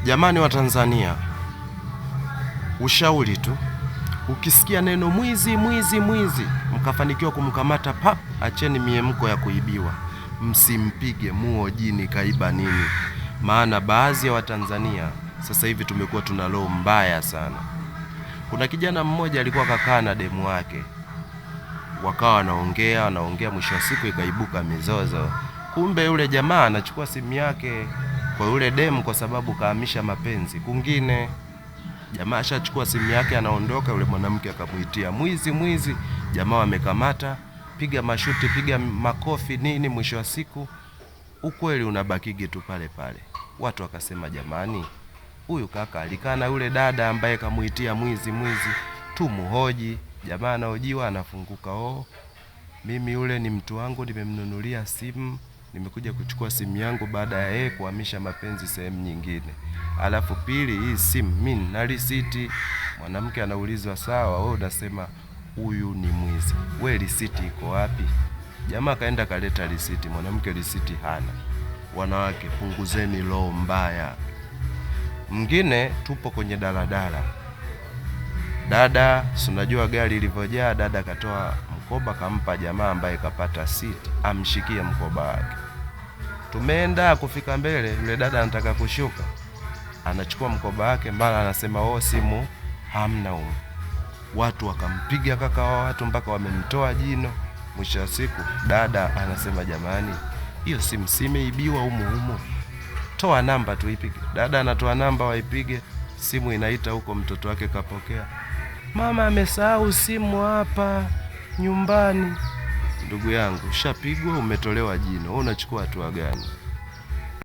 Jamani wa Tanzania, ushauri tu, ukisikia neno mwizi mwizi mwizi mkafanikiwa kumkamata pap, acheni miemko ya kuibiwa. Msimpige, muojini kaiba nini. Maana baadhi ya Watanzania sasa hivi tumekuwa tuna roho mbaya sana. Kuna kijana mmoja alikuwa kakaa na demu wake, wakawa wanaongea, mwisho wa siku ikaibuka mizozo. Kumbe yule jamaa anachukua simu yake kwa yule demu kwa sababu kahamisha mapenzi kungine. Jamaa ashachukua simu yake anaondoka, yule mwanamke akamuitia mwizi mwizi. Jamaa wamekamata, piga mashuti, piga makofi nini, mwisho wa siku ukweli unabakige tu pale pale. Watu wakasema jamani, huyu kaka alikaa na yule dada ambaye kamuitia mwizi mwizi, tumuhoji. Jamaa anahojiwa, anafunguka, mimi yule ni mtu wangu, nimemnunulia simu, nimekuja kuchukua simu yangu baada ya yeye kuhamisha mapenzi sehemu nyingine. Alafu pili, hii simu mimi na risiti. Mwanamke anaulizwa sawa, wewe unasema huyu ni mwizi, wewe risiti iko wapi? Jamaa kaenda kaleta risiti, mwanamke risiti hana. Wanawake, punguzeni roho mbaya. Mwingine tupo kwenye daladala. Dada, si unajua gari ilivyojaa, dada katoa mkoba kampa jamaa ambaye kapata siti amshikie mkoba wake. Tumeenda kufika mbele, yule dada anataka kushuka, anachukua mkoba wake, mara anasema simu hamna huko. Watu wakampiga kaka wa watu mpaka wamemtoa jino. Mwisho wa siku dada anasema jamani, hiyo simu imeibiwa humo, toa namba tuipige. Dada anatoa namba waipige, simu inaita huko, mtoto wake kapokea, mama amesahau simu hapa nyumbani. Ndugu yangu, ushapigwa, umetolewa jino, unachukua hatua gani?